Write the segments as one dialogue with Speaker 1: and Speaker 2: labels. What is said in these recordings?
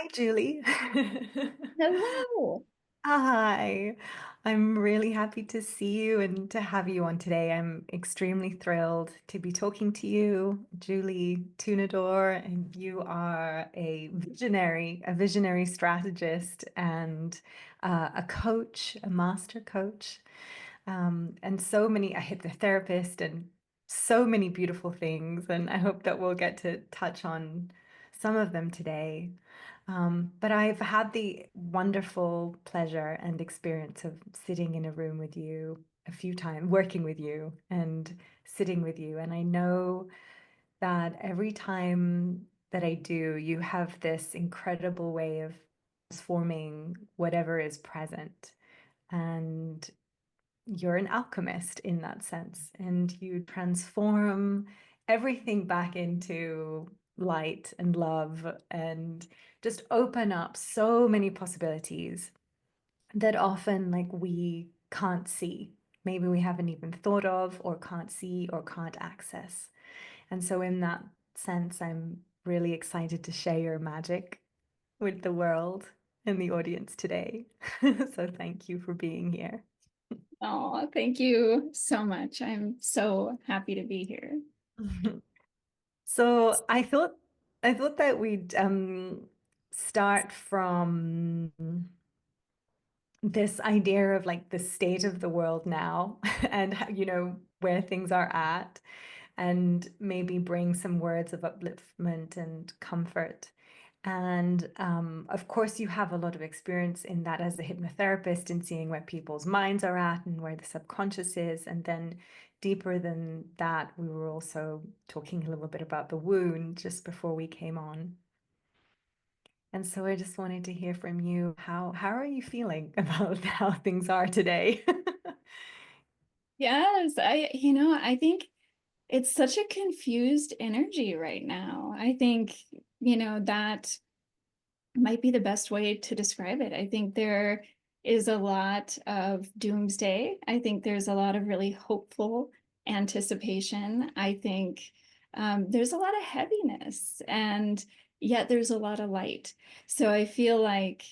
Speaker 1: Hi, Julie.
Speaker 2: Hello.
Speaker 1: Hi. I'm really happy to see you and to have you on today. I'm extremely thrilled to be talking to you, Julie Tunador, and you are a visionary strategist and a coach, a master coach, and a hypnotherapist, and so many beautiful things. And I hope that we'll get to touch on some of them today. But I've had the wonderful pleasure and experience of sitting in a room with you a few times, working with you and sitting with you. And I know that every time that I do, you have this incredible way of transforming whatever is present. And you're an alchemist in that sense, and you transform everything back into light and love and just open up so many possibilities that often like we can't see. Maybe we haven't even thought of or can't see or can't access. And so in that sense, I'm really excited to share your magic with the world and the audience today. So thank you for being here.
Speaker 2: Oh, thank you so much. I'm so happy to be here.
Speaker 1: So I thought that we'd start from this idea of like the state of the world now and where things are at, and maybe bring some words of upliftment and comfort. And of course, you have a lot of experience in that as a hypnotherapist in seeing where people's minds are at and where the subconscious is. And then deeper than that, we were also talking a little bit about the wound just before we came on. And so I just wanted to hear from you. How are you feeling about how things are today?
Speaker 2: Yes, I think it's such a confused energy right now. I think, that might be the best way to describe it. I think there is a lot of doomsday. I think there's a lot of really hopeful anticipation. I think there's a lot of heaviness, and yet there's a lot of light. So I feel like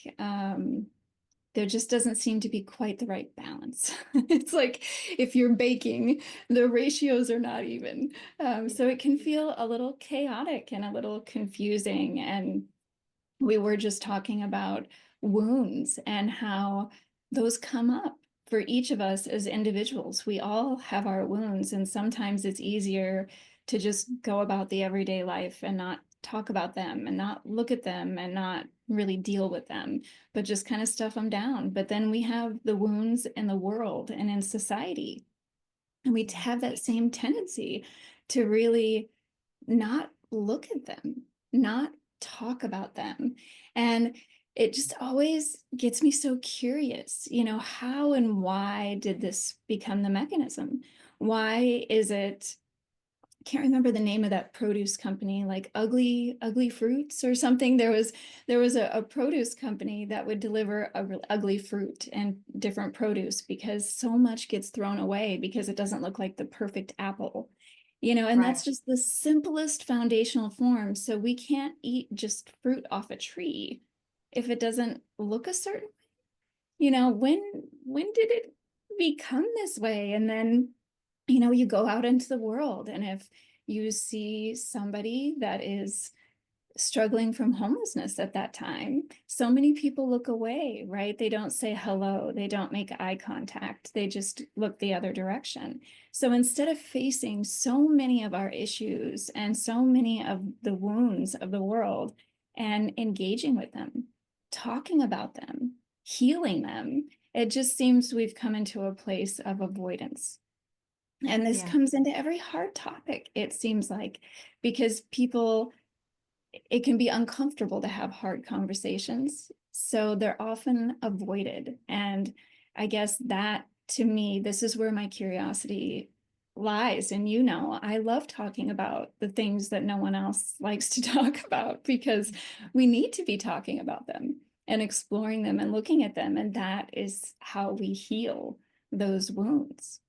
Speaker 2: there just doesn't seem to be quite the right balance. It's like if you're baking, the ratios are not even. So it can feel a little chaotic and a little confusing. And we were just talking about wounds and how those come up for each of us as individuals. We all have our wounds, and sometimes it's easier to just go about the everyday life and not talk about them and not look at them and not really deal with them, but just kind of stuff them down. But then we have the wounds in the world and in society, and we have that same tendency to really not look at them, not talk about them. And it just always gets me so curious, how and why did this become the mechanism? Why is it, can't remember the name of that produce company, like ugly fruits or something. There was a produce company that would deliver a really ugly fruit and different produce because so much gets thrown away because it doesn't look like the perfect apple. And
Speaker 1: Right.
Speaker 2: that's just the simplest foundational form. So we can't eat just fruit off a tree if it doesn't look a certain, when did it become this way? And then you go out into the world, and if you see somebody that is struggling from homelessness at that time, so many people look away, right? They don't say hello, they don't make eye contact, they just look the other direction. So instead of facing so many of our issues and so many of the wounds of the world and engaging with them, talking about them, healing them, it just seems we've come into a place of avoidance. And this
Speaker 1: Yeah.
Speaker 2: comes into every hard topic, it seems like, because people, it can be uncomfortable to have hard conversations. So they're often avoided. And I guess that to me, this is where my curiosity lies. And I love talking about the things that no one else likes to talk about because we need to be talking about them and exploring them and looking at them. And that is how we heal those wounds.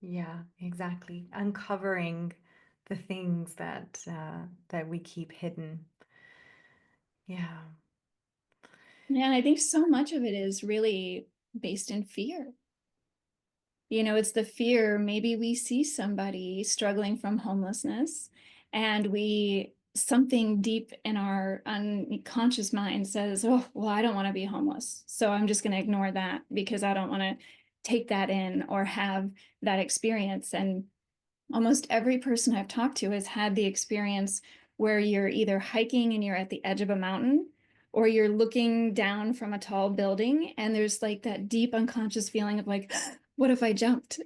Speaker 1: Yeah, exactly. Uncovering the things that we keep hidden. Yeah.
Speaker 2: Yeah, I think so much of it is really based in fear. It's the fear. Maybe we see somebody struggling from homelessness, and something deep in our unconscious mind says, oh, well, I don't want to be homeless. So I'm just going to ignore that because I don't want to take that in or have that experience. And almost every person I've talked to has had the experience where you're either hiking and you're at the edge of a mountain, or you're looking down from a tall building and there's like that deep unconscious feeling of like, what if I jumped?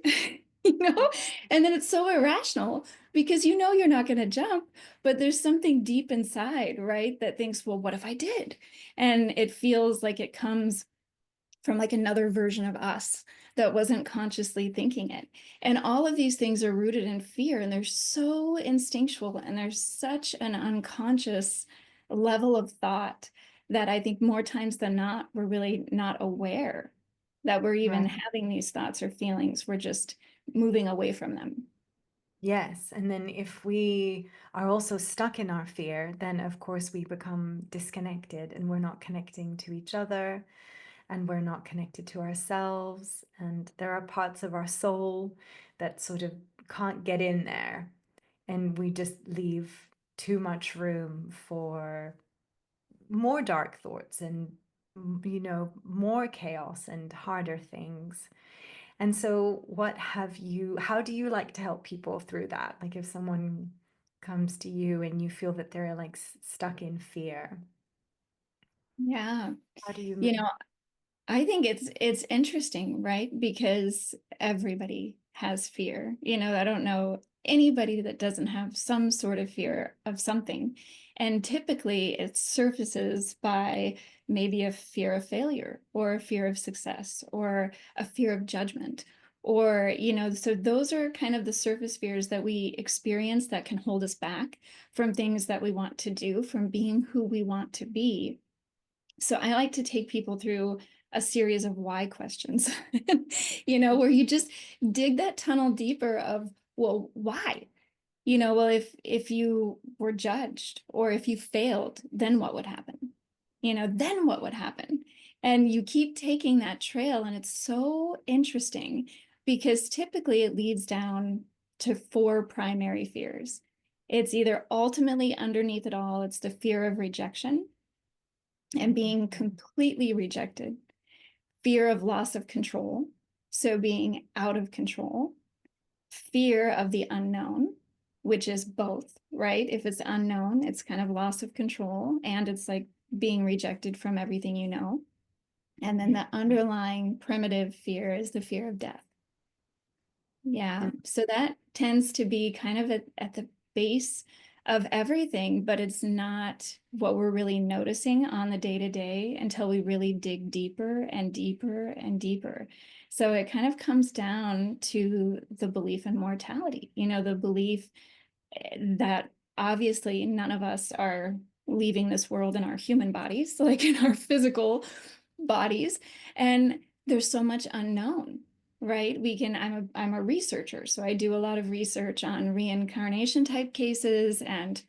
Speaker 2: you know? And then it's so irrational because you're not going to jump, but there's something deep inside, right? That thinks, well, what if I did? And it feels like it comes from like another version of us that wasn't consciously thinking it. And all of these things are rooted in fear, and they're so instinctual, and there's such an unconscious level of thought that I think more times than not, we're really not aware that we're even
Speaker 1: Right.
Speaker 2: having these thoughts or feelings. We're just moving away from them.
Speaker 1: Yes. And then if we are also stuck in our fear, then of course we become disconnected and we're not connecting to each other and we're not connected to ourselves. And there are parts of our soul that sort of can't get in there. And we just leave too much room for more dark thoughts and, more chaos and harder things. And so, how do you like to help people through that? Like if someone comes to you and you feel that they're like stuck in fear,
Speaker 2: Yeah.
Speaker 1: how do you?
Speaker 2: You know, I think it's interesting, right? Because everybody has fear. I don't know anybody that doesn't have some sort of fear of something. And typically it surfaces by maybe a fear of failure or a fear of success or a fear of judgment. Or, so those are kind of the surface fears that we experience that can hold us back from things that we want to do, from being who we want to be. So I like to take people through a series of why questions, where you just dig that tunnel deeper of, well, why? Well, if you were judged or if you failed, then what would happen? Then what would happen? And you keep taking that trail, and it's so interesting because typically it leads down to four primary fears. It's either ultimately underneath it all, it's the fear of rejection and being completely rejected, fear of loss of control, so being out of control, fear of the unknown, which is both, right? If it's unknown, it's kind of loss of control and it's like being rejected from everything you know. And then the underlying primitive fear is the fear of death. Yeah. So that tends to be kind of at the base of everything, but it's not what we're really noticing on the day to day until we really dig deeper and deeper and deeper. So it kind of comes down to the belief in mortality, the belief that obviously none of us are leaving this world in our human bodies, like in our physical bodies. And there's so much unknown, right? I'm a researcher, so I do a lot of research on reincarnation type cases and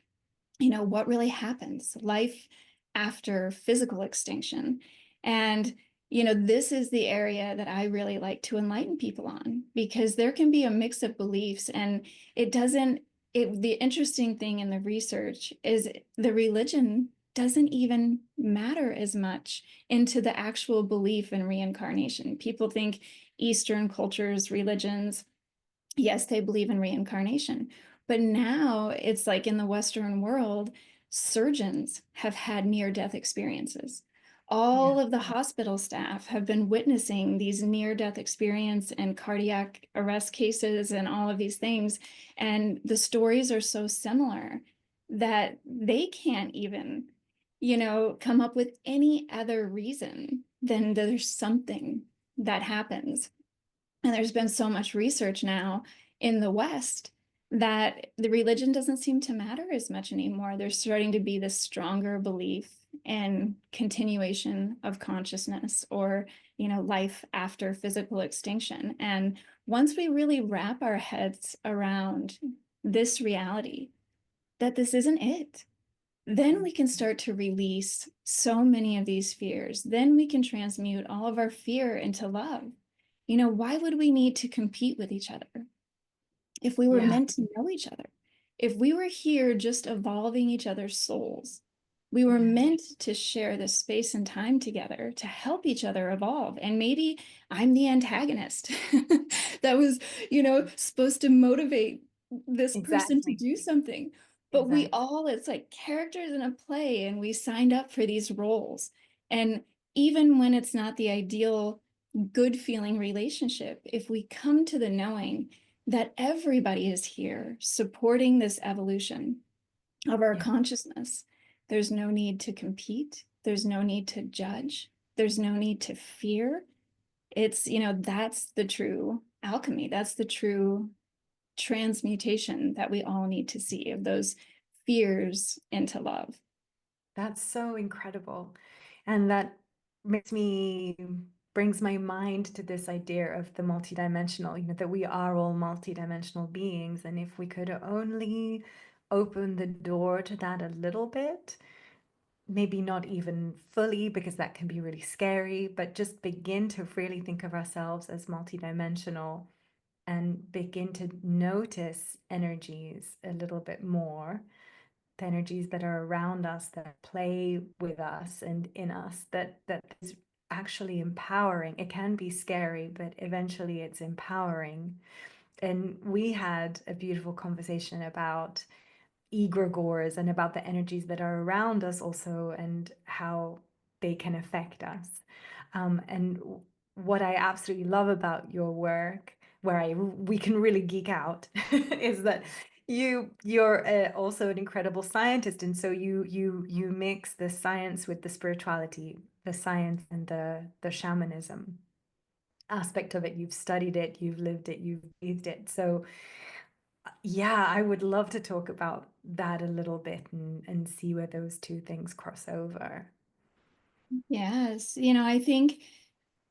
Speaker 2: what really happens, life after physical extinction. And this is the area that I really like to enlighten people on, because there can be a mix of beliefs, and it doesn't the interesting thing in the research is the religion doesn't even matter as much into the actual belief in reincarnation. People think Eastern cultures, religions, yes, they believe in reincarnation. But now it's like in the Western world, surgeons have had near-death experiences.
Speaker 1: Yeah.
Speaker 2: All of the hospital staff have been witnessing these near-death experience and cardiac arrest cases and all of these things. And the stories are so similar that they can't even, come up with any other reason than there's something that happens. And there's been so much research now in the West that the religion doesn't seem to matter as much anymore. There's starting to be this stronger belief in continuation of consciousness, or, life after physical extinction. And once we really wrap our heads around this reality, that this isn't it, then we can start to release so many of these fears. Then we can transmute all of our fear into love. Why would we need to compete with each other if we were
Speaker 1: Yeah,
Speaker 2: meant to know each other? If we were here just evolving each other's souls, we were
Speaker 1: yeah,
Speaker 2: meant to share this space and time together to help each other evolve. And maybe I'm the antagonist that was, supposed to motivate this person to
Speaker 1: exactly.
Speaker 2: do something. But we
Speaker 1: Exactly.
Speaker 2: all, it's like characters in a play, and we signed up for these roles. And even when it's not the ideal, good feeling relationship, if we come to the knowing that everybody is here supporting this evolution of our
Speaker 1: Yeah.
Speaker 2: consciousness, there's no need to compete. There's no need to judge. There's no need to fear. It's, that's the true alchemy. That's the true transmutation that we all need to see, of those fears into love.
Speaker 1: That's so incredible. And that makes me brings my mind to this idea of the multidimensional, that we are all multidimensional beings. And if we could only open the door to that a little bit, maybe not even fully, because that can be really scary, but just begin to really think of ourselves as multidimensional and begin to notice energies a little bit more, the energies that are around us, that play with us and in us, that is actually empowering. It can be scary, but eventually it's empowering. And we had a beautiful conversation about egregores and about the energies that are around us also, and how they can affect us. And what I absolutely love about your work, where we can really geek out, is that you're also an incredible scientist, and so you mix the science with the spirituality, the science and the shamanism aspect of it. You've studied it, you've lived it, you've breathed it. So yeah, I would love to talk about that a little bit and see where those two things cross over.
Speaker 2: Yes. I think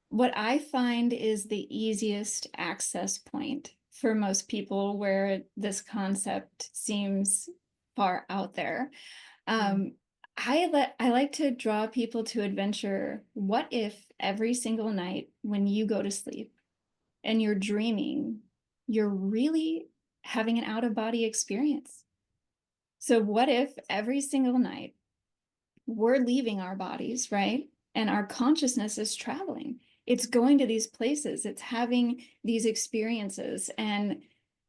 Speaker 2: what I find is the easiest access point for most people where this concept seems far out there.
Speaker 1: Mm.
Speaker 2: Um, I like to draw people to adventure. What if every single night when you go to sleep and you're dreaming, you're really having an out of body experience? So what if every single night we're leaving our bodies, right? And our consciousness is traveling. It's going to these places, it's having these experiences. And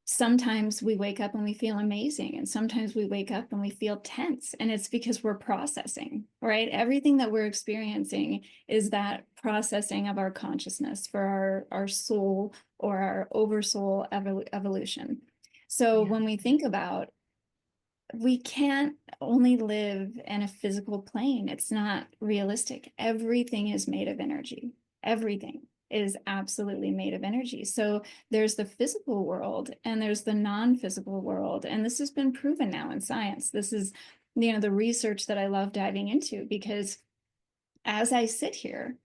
Speaker 2: sometimes we wake up and we feel amazing. And sometimes we wake up and we feel tense. And it's because we're processing, right? Everything that we're experiencing is that processing of our consciousness for our soul or our oversoul evolution. So
Speaker 1: Yeah,
Speaker 2: when we think about, we can't only live in a physical plane. It's not realistic. Everything is made of energy. Everything is absolutely made of energy. So there's the physical world and there's the non-physical world. And this has been proven now in science. This is, the research that I love diving into, because as I sit here,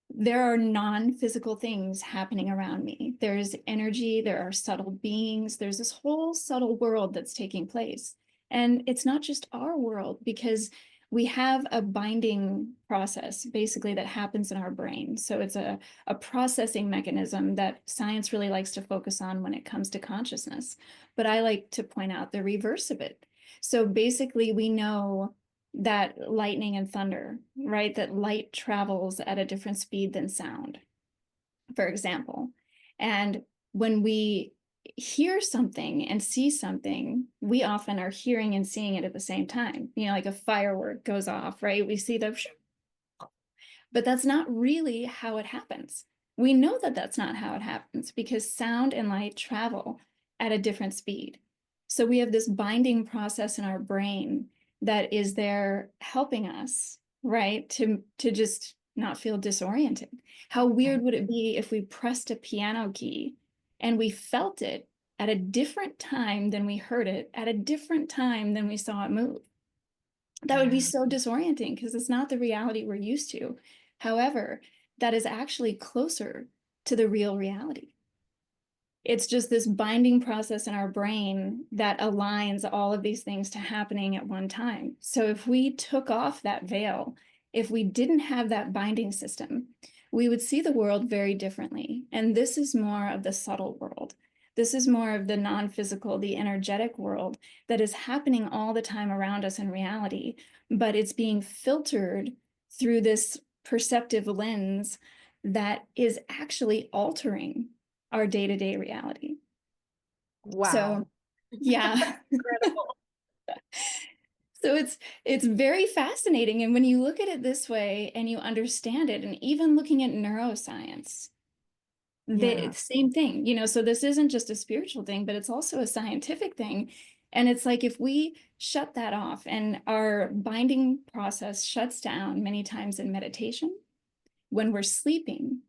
Speaker 2: there are non-physical things happening around me. There's energy, there are subtle beings, there's this whole subtle world that's taking place. And it's not just our world, because we have a binding process basically that happens in our brain. So it's a processing mechanism that science really likes to focus on when it comes to consciousness. But I like to point out the reverse of it. So basically, we know that lightning and thunder, right? That light travels at a different speed than sound, for example. And when we hear something and see something, we often are hearing and seeing it at the same time. Like a firework goes off, right? We see the, but that's not really how it happens. We know that that's not how it happens, because sound and light travel at a different speed. So we have this binding process in our brain that is there helping us, right? To just not feel disoriented. How weird
Speaker 1: right.
Speaker 2: would it be if we pressed a piano key and we felt it at a different time than we heard it, at a different time than we saw it move? That would be
Speaker 1: Yeah.
Speaker 2: so disorienting, because it's not the reality we're used to. However, that is actually closer to the real reality. It's just this binding process in our brain that aligns all of these things to happening at one time. So if we took off that veil, if we didn't have that binding system, we would see the world very differently. And this is more of the subtle world. This is more of the non-physical, the energetic world that is happening all the time around us in reality, but it's being filtered through this perceptive lens that is actually altering our day-to-day reality.
Speaker 1: Wow.
Speaker 2: So yeah.
Speaker 1: Incredible.
Speaker 2: So it's very fascinating. And when you look at it this way and you understand it, and even looking at neuroscience, the
Speaker 1: Yeah.
Speaker 2: same thing, so this isn't just a spiritual thing, but it's also a scientific thing. And it's like if we shut that off and our binding process shuts down many times in meditation when we're sleeping.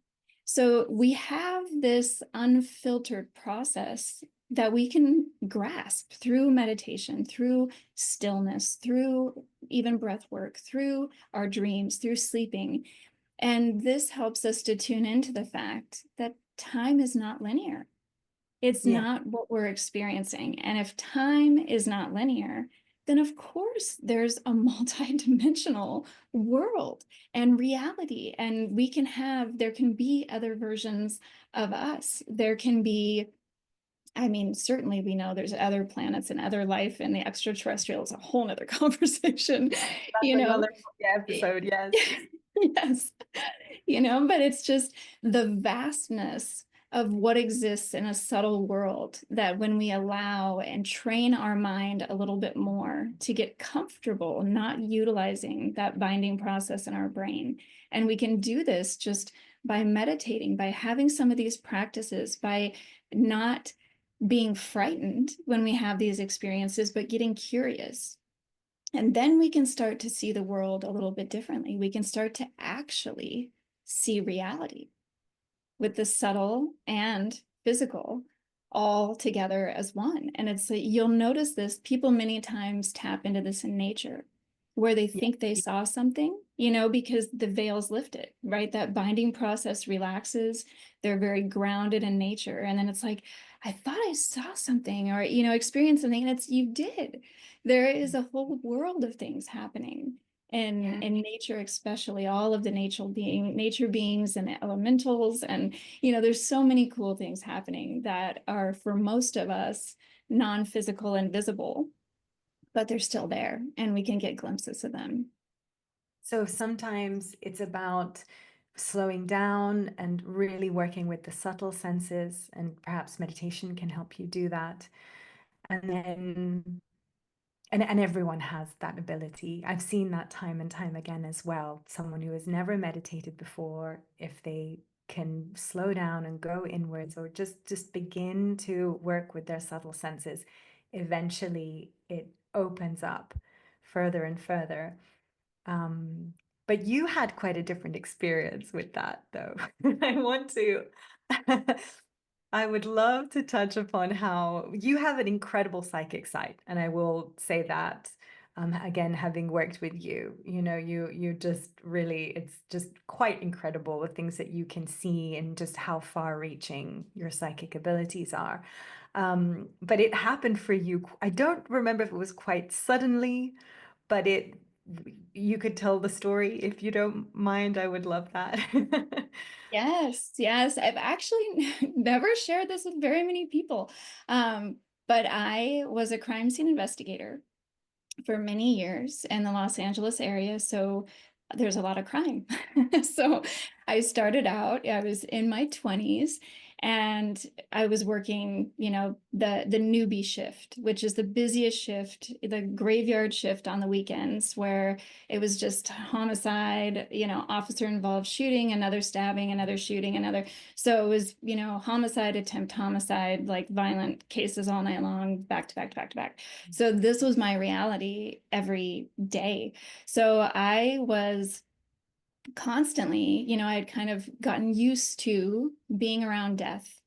Speaker 2: So we have this unfiltered process that we can grasp through meditation, through stillness, through even breath work, through our dreams, through sleeping. And this helps us to tune into the fact that time is not linear. It's
Speaker 1: Yeah.
Speaker 2: not what we're experiencing. And if time is not linear, then of course there's a multi-dimensional world and reality. And there can be other versions of us. There can be, I mean, certainly we know there's other planets and other life, and the extraterrestrial is a whole nother conversation,
Speaker 1: That's
Speaker 2: you know.
Speaker 1: another episode. Yes.
Speaker 2: Yes, but it's just the vastness of what exists in a subtle world that when we allow and train our mind a little bit more to get comfortable not utilizing that binding process in our brain. And we can do this just by meditating, by having some of these practices, by not being frightened when we have these experiences, but getting curious. And then we can start to see the world a little bit differently. We can start to actually see reality with the subtle and physical all together as one. And it's like, you'll notice this, people many times tap into this in nature where they
Speaker 1: Yeah.
Speaker 2: think they saw something, because the veil's lifted, right? That binding process relaxes. They're very grounded in nature. And then it's like, I thought I saw something or, experienced something. And you did. There is a whole world of things happening
Speaker 1: Yeah.
Speaker 2: in nature, especially all of the nature beings and the elementals. And, there's so many cool things happening that are for most of us non-physical and visible, but they're still there and we can get glimpses of them.
Speaker 1: So sometimes it's about slowing down and really working with the subtle senses, and perhaps meditation can help you do that. And then, and everyone has that ability. I've seen that time and time again as well. Someone who has never meditated before, if they can slow down and go inwards or just begin to work with their subtle senses, eventually it opens up further and further. Um, but you had quite a different experience with that, though. I want to, I would love to touch upon how you have an incredible psychic side, and I will say that. Again, having worked with you, you just really, it's just quite incredible the things that you can see and just how far-reaching your psychic abilities are. But it happened for you. I don't remember if it was quite suddenly, but you could tell the story if you don't mind. I would love that.
Speaker 2: Yes, yes. I've actually never shared this with very many people. But I was a crime scene investigator for many years in the Los Angeles area. So there's a lot of crime. So I started out, I was in my 20s and I was working, the newbie shift, which is the busiest shift, the graveyard shift on the weekends, where it was just homicide, officer involved shooting, another stabbing, another shooting, another. So it was, homicide, attempt homicide, like violent cases all night long, back to back to back to back. So this was my reality every day. So I was constantly, I had kind of gotten used to being around death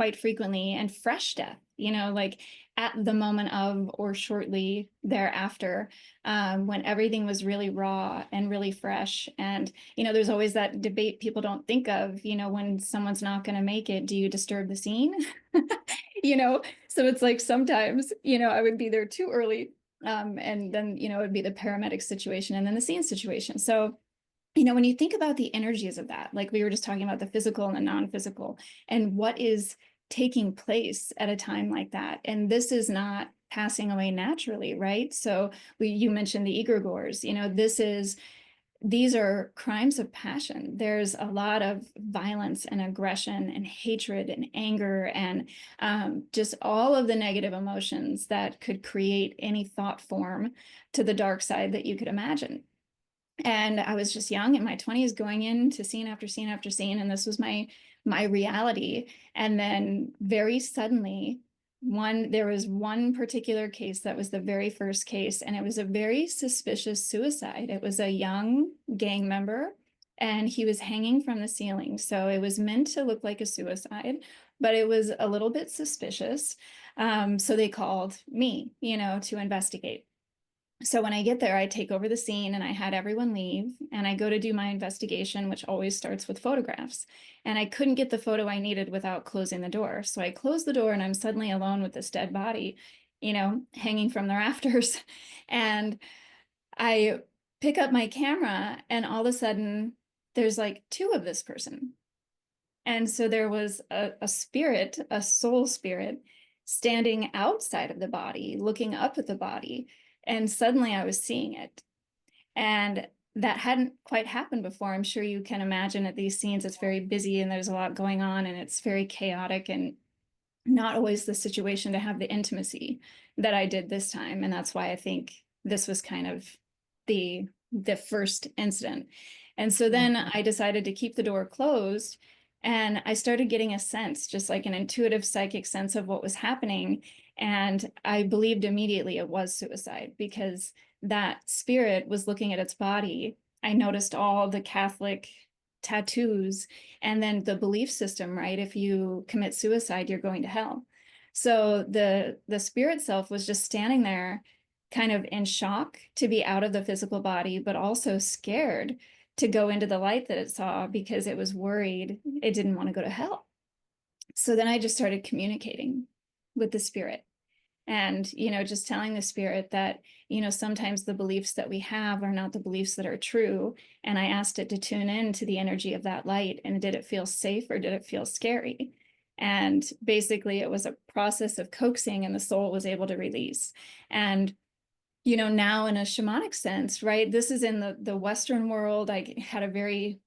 Speaker 2: quite frequently, and fresh death, like at the moment of or shortly thereafter, when everything was really raw and really fresh. And, there's always that debate people don't think of, when someone's not going to make it, do you disturb the scene? So it's like sometimes, I would be there too early. And then, it would be the paramedic situation and then the scene situation. So, when you think about the energies of that, like we were just talking about the physical and the non-physical, and what is taking place at a time like that. And this is not passing away naturally, right? So you mentioned the egregores, these are crimes of passion. There's a lot of violence and aggression and hatred and anger and just all of the negative emotions that could create any thought form to the dark side that you could imagine. And I was just young in my 20s going into scene after scene after scene, and this was my reality. And then very suddenly, there was one particular case that was the very first case, and it was a very suspicious suicide. It was a young gang member, and he was hanging from the ceiling. So it was meant to look like a suicide, but it was a little bit suspicious. So they called me, to investigate. So when I get there, I take over the scene and I had everyone leave and I go to do my investigation, which always starts with photographs. And I couldn't get the photo I needed without closing the door. So I close the door and I'm suddenly alone with this dead body, hanging from the rafters. And I pick up my camera and all of a sudden there's like two of this person. And so there was a spirit, a soul spirit, standing outside of the body, looking up at the body. And suddenly I was seeing it. And that hadn't quite happened before. I'm sure you can imagine at these scenes, it's very busy and there's a lot going on and it's very chaotic and not always the situation to have the intimacy that I did this time. And that's why I think this was kind of the first incident. And so then I decided to keep the door closed. And I started getting a sense, just like an intuitive psychic sense of what was happening. And I believed immediately it was suicide because that spirit was looking at its body. I noticed all the Catholic tattoos and then the belief system, right? If you commit suicide, you're going to hell. So the spirit self was just standing there kind of in shock to be out of the physical body, but also scared to go into the light that it saw because it was worried it didn't want to go to hell. So then I just started communicating with the spirit and, just telling the spirit that, sometimes the beliefs that we have are not the beliefs that are true. And I asked it to tune in to the energy of that light. And did it feel safe or did it feel scary? And basically it was a process of coaxing and the soul was able to release. And now in a shamanic sense, right? This is in the Western world. I had a very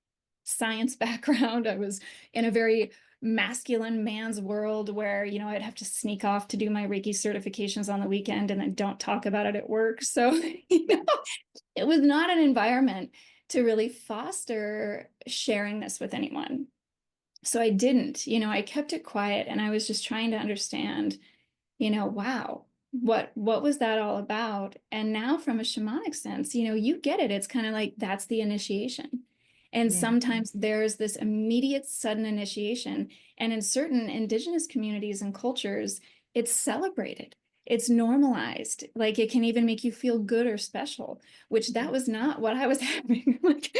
Speaker 2: science background. I was in a very masculine man's world where, I'd have to sneak off to do my Reiki certifications on the weekend and then don't talk about it at work. So, it was not an environment to really foster sharing this with anyone. So I didn't, I kept it quiet and I was just trying to understand, wow, what was that all about? And now from a shamanic sense, you get it. It's kind of like that's the initiation. And sometimes there's this immediate sudden initiation. And in certain indigenous communities and cultures, it's celebrated. It's normalized. Like it can even make you feel good or special, which that was not what I was having. Like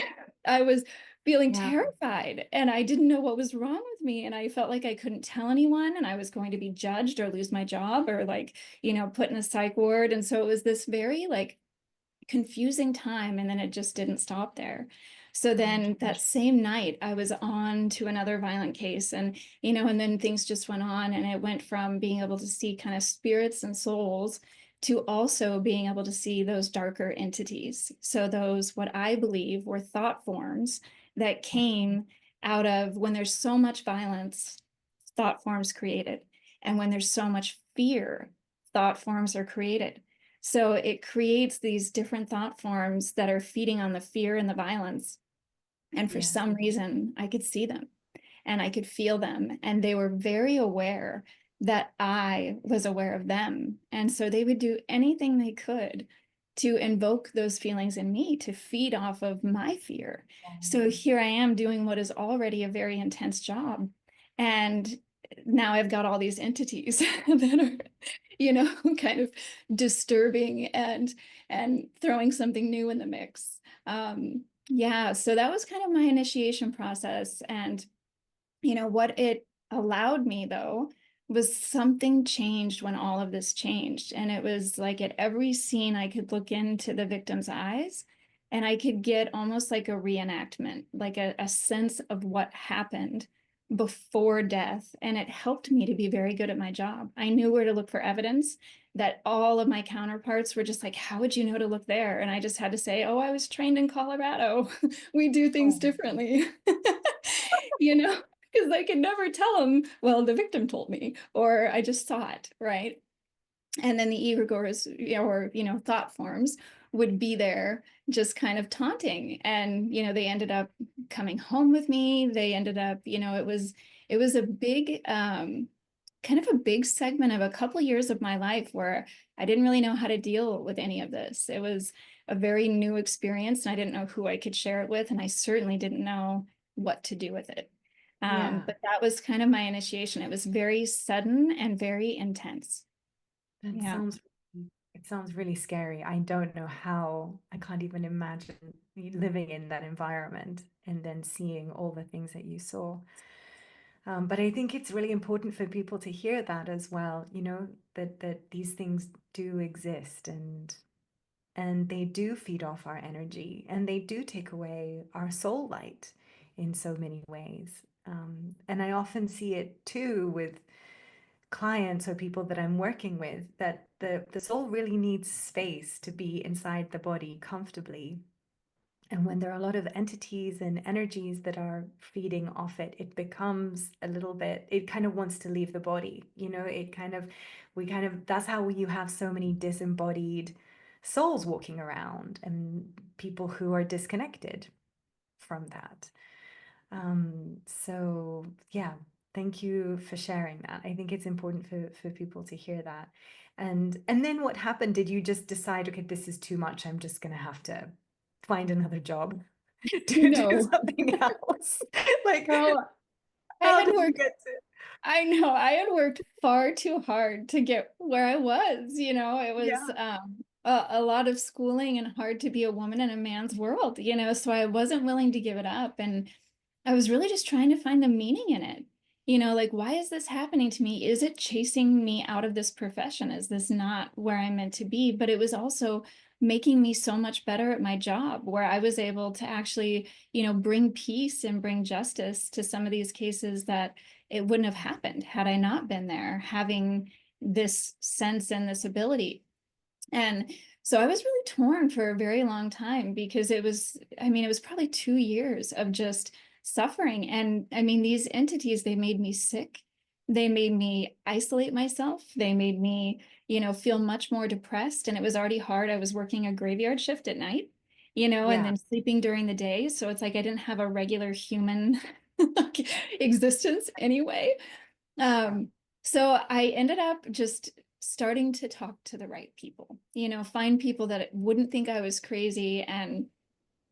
Speaker 2: I was feeling terrified and I didn't know what was wrong with me. And I felt like I couldn't tell anyone and I was going to be judged or lose my job or like, put in a psych ward. And so it was this very like confusing time. And then it just didn't stop there. So then that same night I was on to another violent case and, and then things just went on and it went from being able to see kind of spirits and souls to also being able to see those darker entities. So those, what I believe were thought forms that came out of when there's so much violence, thought forms created. And when there's so much fear, thought forms are created. So it creates these different thought forms that are feeding on the fear and the violence. And for some reason, I could see them and I could feel them. And they were very aware that I was aware of them. And so they would do anything they could to invoke those feelings in me to feed off of my fear. So here I am doing what is already a very intense job. And now I've got all these entities that are, kind of disturbing and throwing something new in the mix. Yeah, so that was kind of my initiation process. And what it allowed me, though, was something changed when all of this changed. And it was like at every scene, I could look into the victim's eyes and I could get almost like a reenactment, like a sense of what happened before death. And it helped me to be very good at my job. I knew where to look for evidence that all of my counterparts were just like, how would you know to look there? And I just had to say, oh, I was trained in Colorado. We do things
Speaker 1: Oh,
Speaker 2: differently. you know because I could never tell them, well, the victim told me, or I just saw it, right? And then the egregores, or, thought forms would be there just kind of taunting. And, they ended up coming home with me. They ended up, it was a big, kind of a big segment of a couple of years of my life where I didn't really know how to deal with any of this. It was a very new experience and I didn't know who I could share it with. And I certainly didn't know what to do with it.
Speaker 1: yeah.
Speaker 2: But that was kind of my initiation. It was very sudden and very intense.
Speaker 1: That
Speaker 2: Yeah.
Speaker 1: sounds, it sounds really scary. I don't know how, I can't even imagine living in that environment and then seeing all the things that you saw. But I think it's really important for people to hear that as well, that these things do exist and they do feed off our energy and they do take away our soul light in so many ways. And I often see it too with clients or people that I'm working with, that the soul really needs space to be inside the body comfortably. And when there are a lot of entities and energies that are feeding off it, it becomes a little bit, it kind of wants to leave the body. That's how you have so many disembodied souls walking around and people who are disconnected from that. So yeah, thank you for sharing that. I think it's important for people to hear that. And then what happened? Did you just decide, okay, this is too much. I'm just gonna have to find another job, do
Speaker 2: No,
Speaker 1: something else? Like,
Speaker 2: girl, I
Speaker 1: how
Speaker 2: had
Speaker 1: did you
Speaker 2: worked,
Speaker 1: get to?
Speaker 2: I know, I had worked far too hard to get where I was. It was
Speaker 1: Yeah,
Speaker 2: a lot of schooling and hard to be a woman in a man's world, so I wasn't willing to give it up. And I was really just trying to find the meaning in it. Like, why is this happening to me? Is it chasing me out of this profession? Is this not where I'm meant to be? But it was also making me so much better at my job, where I was able to actually, bring peace and bring justice to some of these cases that it wouldn't have happened had I not been there, having this sense and this ability. And so I was really torn for a very long time because it was probably 2 years of just suffering. And I mean, these entities, they made me sick. They made me isolate myself. They made me, feel much more depressed. And it was already hard. I was working a graveyard shift at night, and
Speaker 1: yeah,
Speaker 2: then sleeping during the day. So it's like I didn't have a regular human existence anyway.
Speaker 1: yeah,
Speaker 2: Um, so I ended up just starting to talk to the right people, find people that wouldn't think I was crazy. And,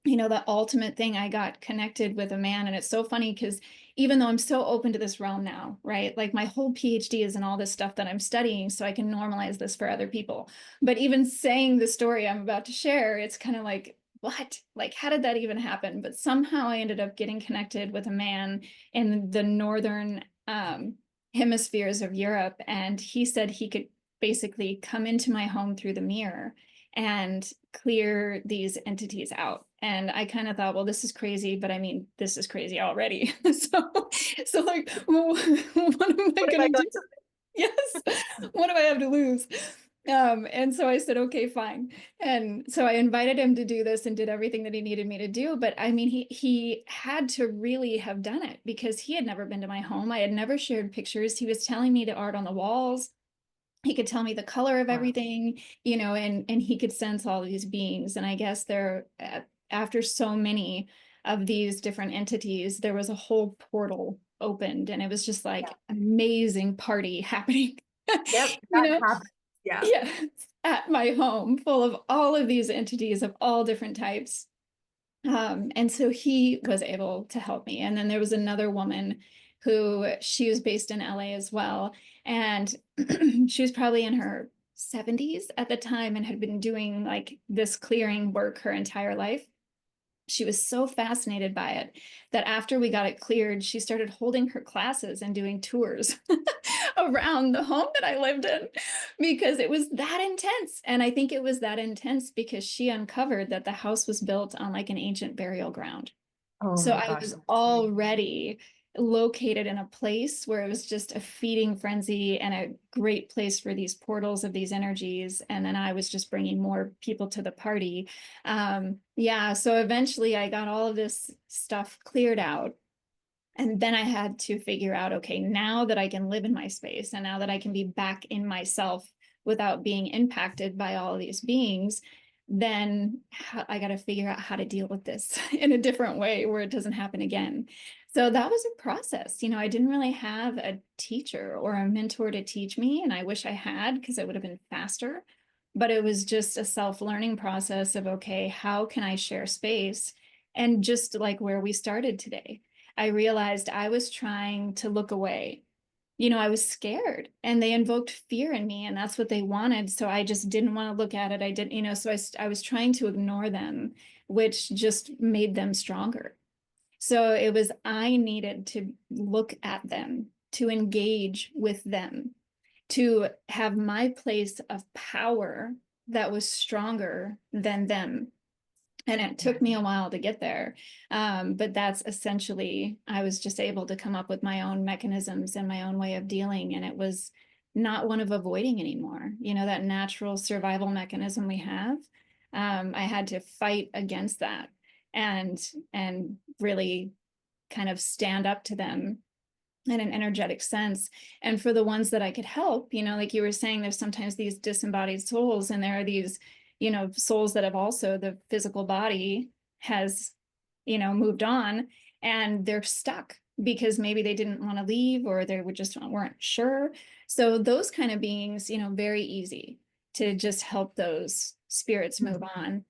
Speaker 2: the ultimate thing, I got connected with a man. And it's so funny because even though I'm so open to this realm now, right? Like my whole PhD is in all this stuff that I'm studying so I can normalize this for other people. But even saying the story I'm about to share, it's kind of like, what? Like, how did that even happen? But somehow I ended up getting connected with a man in the northern hemispheres of Europe. And he said he could basically come into my home through the mirror and clear these entities out. And I kind of thought, well, this is crazy, but I mean, this is crazy already. So like, well, what am I
Speaker 1: what have I
Speaker 2: gonna
Speaker 1: done
Speaker 2: do?
Speaker 1: to?
Speaker 2: Yes, what do I have to lose? And so I said, okay, fine. And so I invited him to do this and did everything that he needed me to do. But I mean, he had to really have done it because he had never been to my home. I had never shared pictures. He was telling me the art on the walls. He could tell me the color of
Speaker 1: Wow.
Speaker 2: everything, and he could sense all these beings. And I guess after so many of these different entities, there was a whole portal opened, and it was just
Speaker 1: Yeah.
Speaker 2: like amazing party happening.
Speaker 1: Yep,
Speaker 2: you
Speaker 1: that
Speaker 2: know,
Speaker 1: happens. Yeah.
Speaker 2: yeah, at my home full of all of these entities of all different types. And so he was able to help me. And then there was another woman who she was based in LA as well. And she was probably in her 70s at the time and had been doing like this clearing work her entire life. She was so fascinated by it that after we got it cleared, she started holding her classes and doing tours around the home that I lived in because it was that intense. And I think it was that intense because she uncovered that the house was built on like an ancient burial ground.
Speaker 1: Oh
Speaker 2: So
Speaker 1: my
Speaker 2: I
Speaker 1: gosh,
Speaker 2: was
Speaker 1: that's really
Speaker 2: already located in a place where it was just a feeding frenzy and a great place for these portals of these energies. And then I was just bringing more people to the party. Yeah, so eventually I got all of this stuff cleared out. And then I had to figure out, okay, now that I can live in my space and now that I can be back in myself without being impacted by all of these beings, then I got to figure out how to deal with this in a different way where it doesn't happen again. So that was a process. I didn't really have a teacher or a mentor to teach me, and I wish I had because it would have been faster. But it was just a self-learning process of, okay, how can I share space? And just like where we started today, I realized I was trying to look away. I was scared and they invoked fear in me, and that's what they wanted. So I just didn't want to look at it. I didn't, so I was trying to ignore them, which just made them stronger. So it was, I needed to look at them, to engage with them, to have my place of power that was stronger than them. And it
Speaker 1: yeah.
Speaker 2: took me a while to get there. But that's essentially, I was just able to come up with my own mechanisms and my own way of dealing. And it was not one of avoiding anymore. That natural survival mechanism we have. I had to fight against that and really kind of stand up to them in an energetic sense. And for the ones that I could help, like you were saying, there's sometimes these disembodied souls, and there are these, souls that have also, the physical body has, moved on, and they're stuck because maybe they didn't want to leave or they were just weren't sure. So those kind of beings, very easy to just help those spirits move on.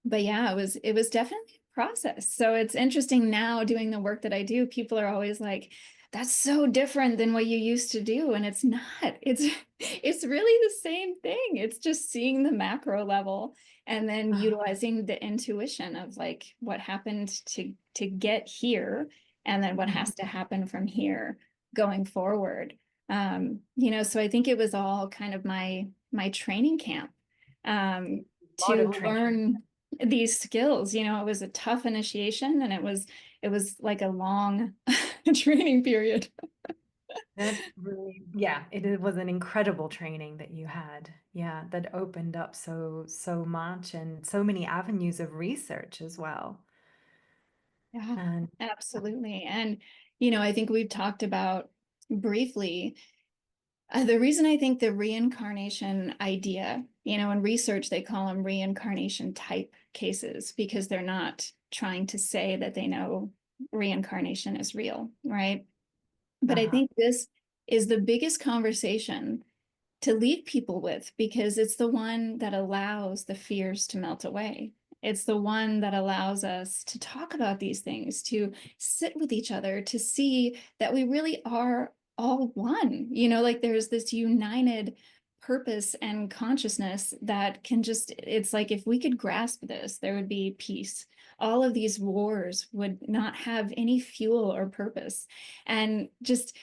Speaker 2: But yeah, it was definitely a process. So it's interesting now doing the work that I do. People are always like, that's so different than what you used to do. And it's not. It's really the same thing. It's just seeing the macro level and then utilizing the intuition of like what happened to get here and then what has to happen from here going forward. So I think it was all kind of my training camp,
Speaker 1: A lot
Speaker 2: to
Speaker 1: of training.
Speaker 2: learn these skills. It was a tough initiation, and it was like a long training period.
Speaker 1: That really, yeah, it was an incredible training that you had. Yeah, that opened up so much and so many avenues of research as well.
Speaker 2: Yeah,
Speaker 1: And
Speaker 2: absolutely. And I think we've talked about briefly, the reason I think the reincarnation idea, in research, they call them reincarnation type cases because they're not trying to say that they know reincarnation is real, right? But I
Speaker 1: uh-huh.
Speaker 2: think this is the biggest conversation to leave people with because it's the one that allows the fears to melt away. It's the one that allows us to talk about these things, to sit with each other, to see that we really are all one. Like there's this united purpose and consciousness that can just, it's like if we could grasp this, there would be peace. All of these wars would not have any fuel or purpose. And just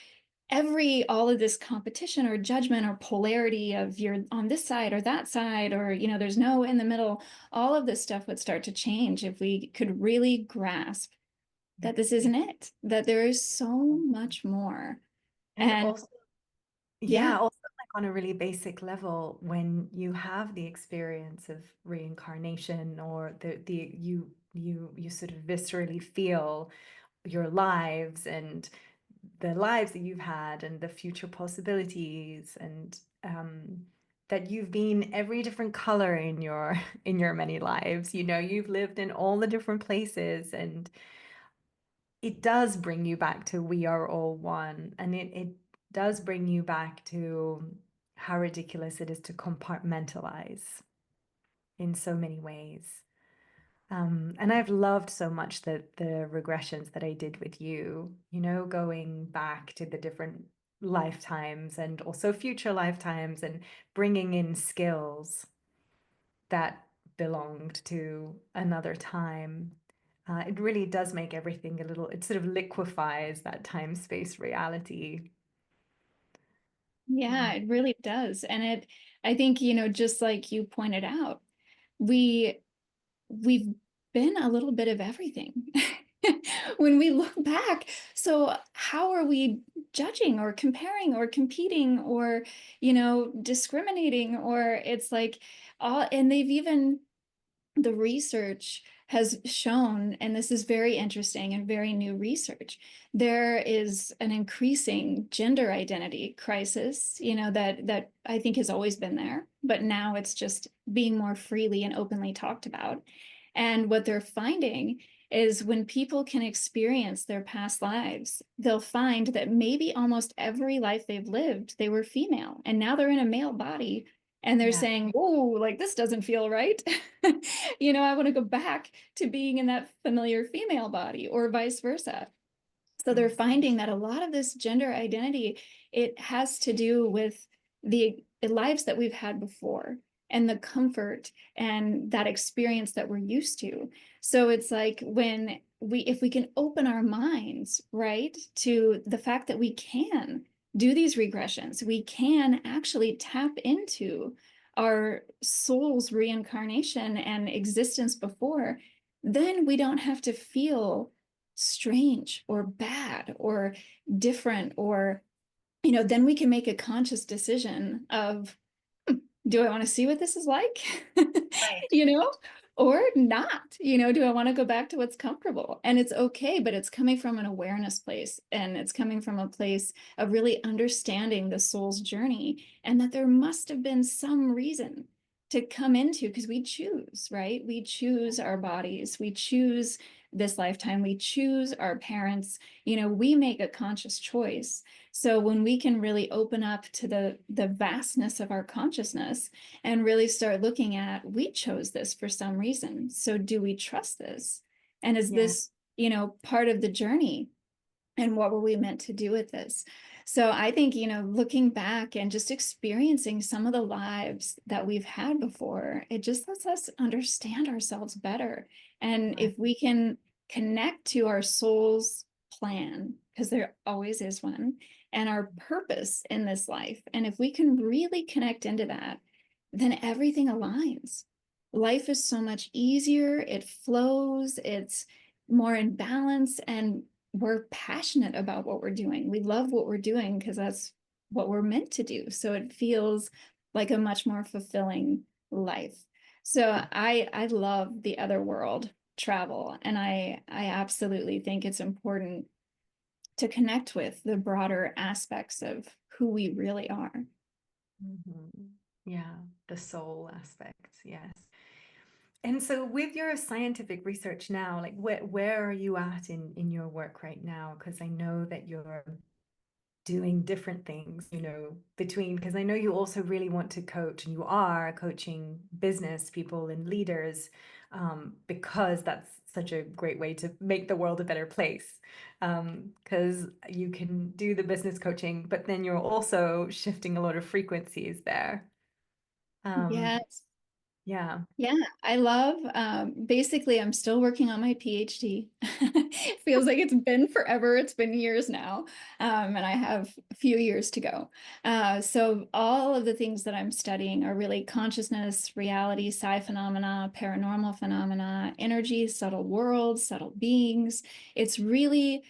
Speaker 2: all of this competition or judgment or polarity of you're on this side or that side, or there's no in the middle, all of this stuff would start to change if we could really grasp that this isn't it, that there is so much more.
Speaker 1: And
Speaker 2: And
Speaker 1: also,
Speaker 2: yeah.
Speaker 1: yeah, also like on a really basic level, when you have the experience of reincarnation or the you sort of viscerally feel your lives and the lives that you've had and the future possibilities and that you've been every different color in your in your many lives. You've lived in all the different places, and it does bring you back to we are all one, and it does bring you back to how ridiculous it is to compartmentalize in so many ways. And I've loved so much the regressions that I did with you, going back to the different lifetimes and also future lifetimes and bringing in skills that belonged to another time. It really does make everything a little, it sort of liquefies that time-space reality.
Speaker 2: Yeah, it really does. And I think, just like you pointed out, we we've been a little bit of everything when we look back. So how are we judging or comparing or competing or, discriminating? Or it's like all, and they've even, the research has shown, and this is very interesting and very new research, there is an increasing gender identity crisis, that I think has always been there, but now it's just being more freely and openly talked about. And what they're finding is when people can experience their past lives, they'll find that maybe almost every life they've lived, they were female, and now they're in a male body and they're
Speaker 1: Yeah.
Speaker 2: saying, "Whoa, like this doesn't feel right." I want to go back to being in that familiar female body or vice versa. So they're
Speaker 1: Yes.
Speaker 2: finding that a lot of this gender identity, it has to do with the lives that we've had before and the comfort and that experience that we're used to. So it's like when if we can open our minds, right, to the fact that we can do these regressions, we can actually tap into our soul's reincarnation and existence before, then we don't have to feel strange or bad or different, or then we can make a conscious decision of, do I want to see what this is like?
Speaker 1: Right.
Speaker 2: you know or not. Do I want to go back to what's comfortable? And it's okay, but it's coming from an awareness place, and it's coming from a place of really understanding the soul's journey, and that there must have been some reason to come into, because we choose, right? We choose our bodies, we choose this lifetime, we choose our parents. We make a conscious choice. So when we can really open up to the vastness of our consciousness and really start looking at, we chose this for some reason, so do we trust this? And is
Speaker 1: Yeah.
Speaker 2: this, part of the journey? And what were we meant to do with this? So I think, looking back and just experiencing some of the lives that we've had before, it just lets us understand ourselves better. And
Speaker 1: Right.
Speaker 2: if we can connect to our soul's plan, because there always is one, and our purpose in this life, and if we can really connect into that, then everything aligns. Life is so much easier, it flows, it's more in balance, and we're passionate about what we're doing. We love what we're doing because that's what we're meant to do. So it feels like a much more fulfilling life. So I love the other world travel, and I absolutely think it's important to connect with the broader aspects of who we really are.
Speaker 1: Yeah, the soul aspects, yes. And so with your scientific research now, like where are you at in your work right now? Because I know that you're doing different things, between, because I know you also really want to coach, and you are coaching business people and leaders, because that's such a great way to make the world a better place. Because you can do the business coaching, but then you're also shifting a lot of frequencies there. Um,
Speaker 2: Yes.
Speaker 1: yeah.
Speaker 2: Yeah, I love, basically, I'm still working on my PhD. It feels like it's been forever. It's been years now. And I have a few years to go. So all of the things that I'm studying are really consciousness, reality, psi phenomena, paranormal phenomena, energy, subtle worlds, subtle beings. It's really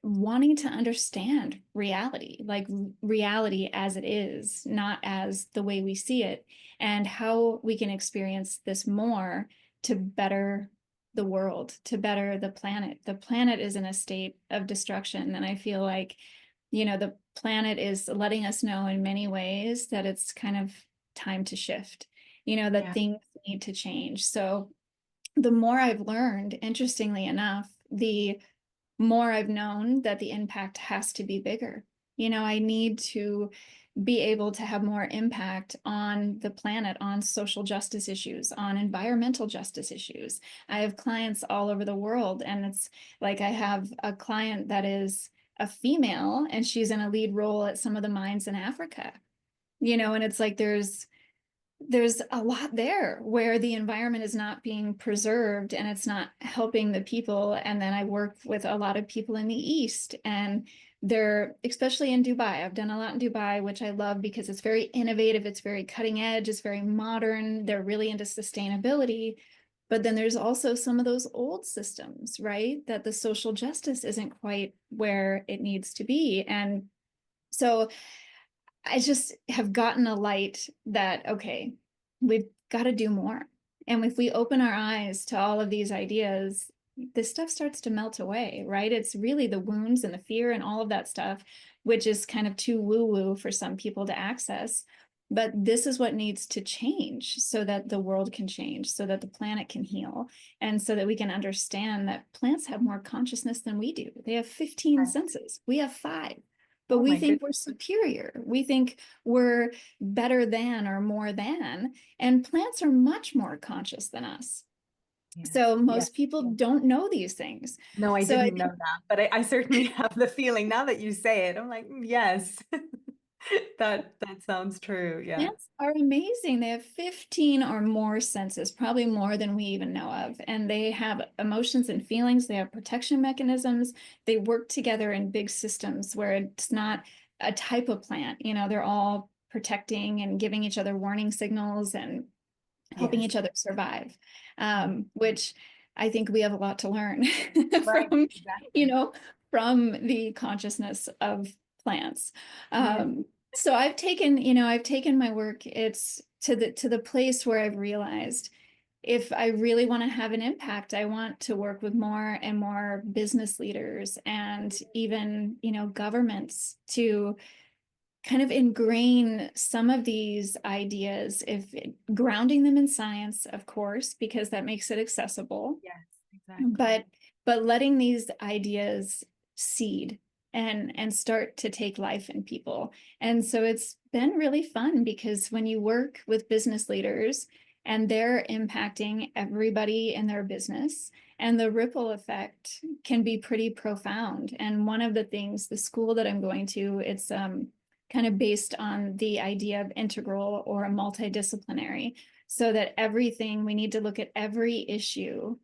Speaker 2: wanting to understand reality, like reality as it is, not as the way we see it, and how we can experience this more to better the world, to better the planet. The planet is in a state of destruction, and I feel like, the planet is letting us know in many ways that it's kind of time to shift, that
Speaker 1: Yeah.
Speaker 2: things need to change. So the more I've learned, interestingly enough, the more I've known that the impact has to be bigger. I need to be able to have more impact on the planet, on social justice issues, on environmental justice issues. I have clients all over the world, and it's like I have a client that is a female and she's in a lead role at some of the mines in Africa, and it's like there's a lot there where the environment is not being preserved and it's not helping the people. And then I work with a lot of people in the East, and they're, especially in Dubai. I've done a lot in Dubai, which I love because it's very innovative, it's very cutting edge, it's very modern. They're really into sustainability. But then there's also some of those old systems, right? That the social justice isn't quite where it needs to be. And so I just have gotten a light that, okay, we've got to do more. And if we open our eyes to all of these ideas, this stuff starts to melt away, right? It's really the wounds and the fear and all of that stuff, which is kind of too woo-woo for some people to access. But this is what needs to change so that the world can change, so that the planet can heal, and so that we can understand that plants have more consciousness than we do. They have 15
Speaker 1: Right.
Speaker 2: senses. We have 5. But
Speaker 1: Oh
Speaker 2: we
Speaker 1: my
Speaker 2: think
Speaker 1: goodness.
Speaker 2: we're superior. We think we're better than or more than. And plants are much more conscious than us.
Speaker 1: Yes.
Speaker 2: So
Speaker 1: Yes.
Speaker 2: most people don't know these things.
Speaker 1: No, I
Speaker 2: So I
Speaker 1: didn't know
Speaker 2: think
Speaker 1: that, but I certainly have the feeling now that you say it. I'm like, yes, that sounds true. Yeah.
Speaker 2: plants are amazing. They have 15 or more senses, probably more than we even know of. And they have emotions and feelings. They have protection mechanisms. They work together in big systems where it's not a type of plant. They're all protecting and giving each other warning signals and helping
Speaker 1: Yes.
Speaker 2: each other survive,
Speaker 1: Yeah.
Speaker 2: which I think we have a lot to learn
Speaker 1: Right.
Speaker 2: from, you
Speaker 1: Exactly.
Speaker 2: know, from the consciousness of plants.
Speaker 1: Yeah.
Speaker 2: So I've taken my work, it's to the place where I've realized if I really want to have an impact, I want to work with more and more business leaders and even, governments to kind of ingrain some of these ideas, if grounding them in science, of course, because that makes it accessible,
Speaker 1: Yes. Exactly.
Speaker 2: but letting these ideas seed and start to take life in people. And so it's been really fun because when you work with business leaders and they're impacting everybody in their business, and the ripple effect can be pretty profound. And one of the things, the school that I'm going to, it's kind of based on the idea of integral or a multidisciplinary, so that everything, we need to look at every issue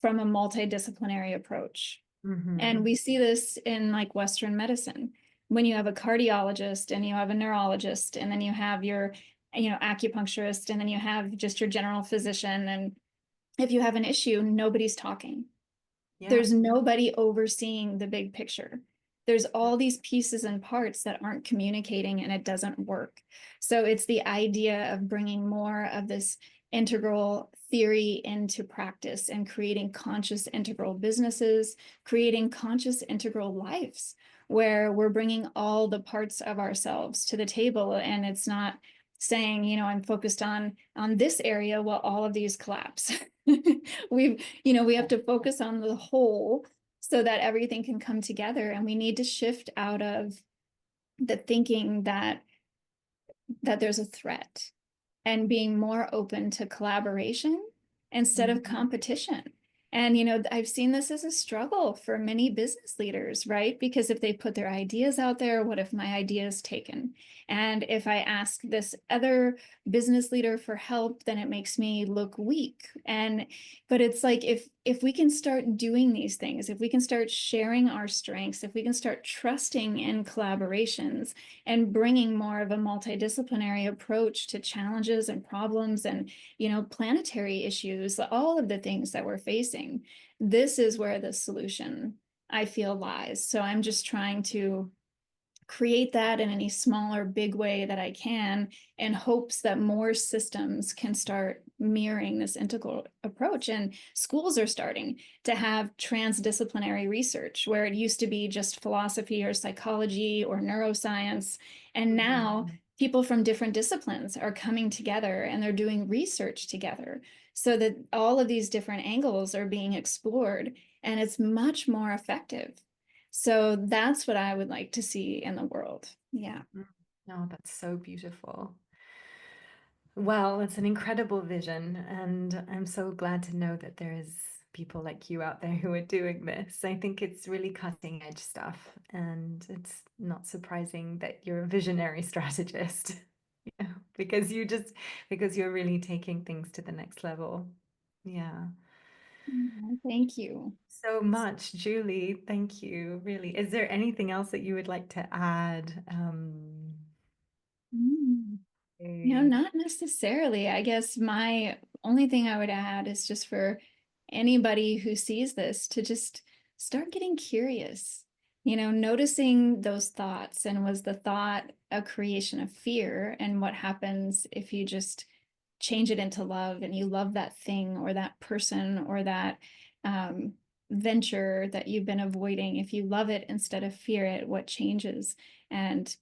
Speaker 2: from a multidisciplinary approach. And
Speaker 1: Hmm.
Speaker 2: we see this in like Western medicine. When you have a cardiologist and you have a neurologist, and then you have your, acupuncturist, and then you have just your general physician. And if you have an issue, nobody's talking.
Speaker 1: Yeah.
Speaker 2: There's nobody overseeing the big picture. There's all these pieces and parts that aren't communicating, and it doesn't work. So it's the idea of bringing more of this integral theory into practice and creating conscious integral businesses, creating conscious integral lives where we're bringing all the parts of ourselves to the table. And it's not saying, I'm focused on this area while all of these collapse. We have to focus on the whole so that everything can come together. And we need to shift out of the thinking that there's a threat, and being more open to collaboration instead of
Speaker 1: Hmm.
Speaker 2: competition. And, I've seen this as a struggle for many business leaders, right? Because if they put their ideas out there, what if my idea is taken? And if I ask this other business leader for help, then it makes me look weak. But it's like, if we can start doing these things, if we can start sharing our strengths, if we can start trusting in collaborations and bringing more of a multidisciplinary approach to challenges and problems and, planetary issues, all of the things that we're facing, this is where the solution, I feel, lies. So I'm just trying to create that in any small or big way that I can, in hopes that more systems can start mirroring this integral approach. And schools are starting to have transdisciplinary research where it used to be just philosophy or psychology or neuroscience. And now
Speaker 1: Hmm.
Speaker 2: people from different disciplines are coming together and they're doing research together, so that all of these different angles are being explored, and it's much more effective. So that's what I would like to see in the world. Yeah.
Speaker 1: Mm. No, that's so beautiful. Well, it's an incredible vision, and I'm so glad to know that there's people like you out there who are doing this. I think it's really cutting edge stuff, and it's not surprising that you're a visionary strategist. Yeah, because you're really taking things to the next level. Yeah.
Speaker 2: Thank you.
Speaker 1: So much, Julie. Thank you. Really. Is there anything else that you would like to add?
Speaker 2: Mm.
Speaker 1: Eh,
Speaker 2: Not necessarily. I guess my only thing I would add is just for anybody who sees this to just start getting curious, noticing those thoughts. And was the thought a creation of fear? And what happens if you just change it into love and you love that thing or that person or that um, venture that you've been avoiding? If you love it instead of fear it, what changes? And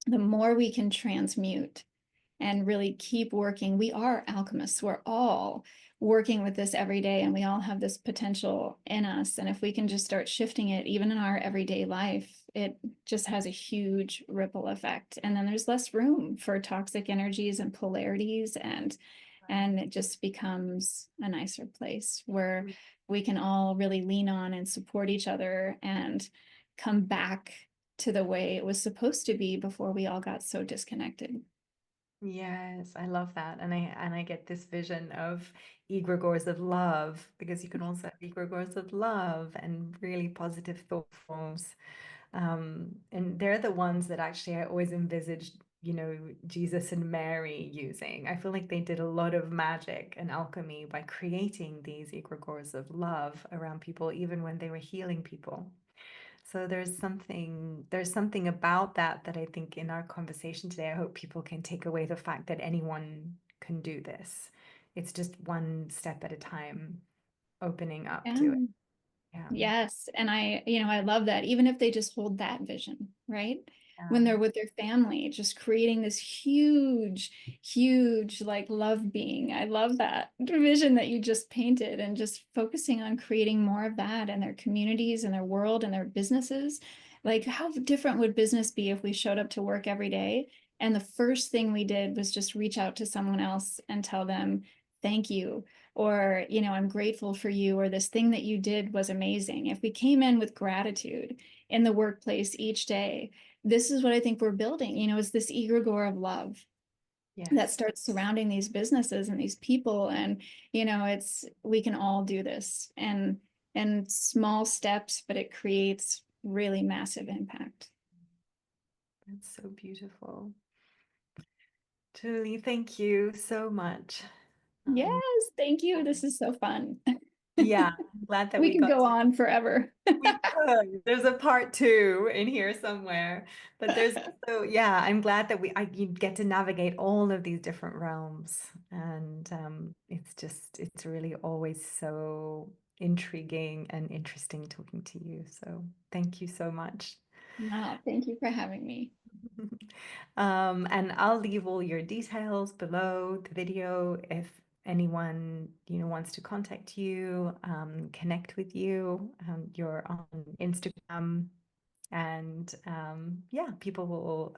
Speaker 2: the more we can transmute and really keep working. We are alchemists. We're all working with this every day, and we all have this potential in us. And if we can just start shifting it, even in our everyday life, it just has a huge ripple effect. And then there's less room for toxic energies and polarities, and it just becomes a nicer place where we can all really lean on and support each other and come back to the way it was supposed to be before we all got so disconnected.
Speaker 1: Yes, I love that. And I get this vision of egregores of love, because you can also have egregores of love and really positive thought forms. And they're the ones that actually I always envisaged, Jesus and Mary using. I feel like they did a lot of magic and alchemy by creating these egregores of love around people, even when they were healing people. So there's something about that I think in our conversation today, I hope people can take away the fact that anyone can do this. It's just one step at a time, opening up to it.
Speaker 2: Yeah.
Speaker 1: Yeah.
Speaker 2: Yes. And I love that. Even if they just hold that vision, right? When
Speaker 1: Yeah.
Speaker 2: they're with their family, just creating this huge, huge like love being. I love that vision that you just painted and just focusing on creating more of that in their communities and their world and their businesses. Like, how different would business be if we showed up to work every day and the first thing we did was just reach out to someone else and tell them, thank you, or I'm grateful for you, or this thing that you did was amazing. If we came in with gratitude in the workplace each day, this is what I think we're building. It's this egregore of love that
Speaker 1: Yes.
Speaker 2: starts surrounding these businesses and these people. And it's we can all do this and small steps, but it creates really massive impact.
Speaker 1: That's so beautiful. Julie, thank you so much. Um,
Speaker 2: Yes, thank you. This is so fun.
Speaker 1: yeah, I'm glad that
Speaker 2: We
Speaker 1: we
Speaker 2: can
Speaker 1: got
Speaker 2: go
Speaker 1: to.
Speaker 2: on forever.
Speaker 1: We could. There's a part two in here somewhere. But there's also, yeah, I'm glad that you get to navigate all of these different realms. And it's really always so intriguing and interesting talking to you. So thank you so much.
Speaker 2: Wow, thank you for having me.
Speaker 1: And I'll leave all your details below the video if anyone, wants to contact you, connect with you. You're on Instagram, and yeah, people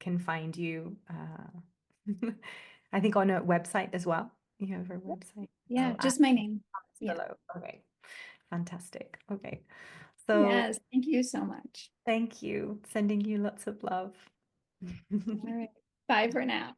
Speaker 1: can find you. I think on a website as well. You have a website.
Speaker 2: Yeah,
Speaker 1: Oh,
Speaker 2: just my name.
Speaker 1: it's
Speaker 2: Yeah.
Speaker 1: below. Okay, fantastic. Okay, so
Speaker 2: Yes. Thank you so much.
Speaker 1: thank you. Sending you lots of love.
Speaker 2: All right. Bye for now.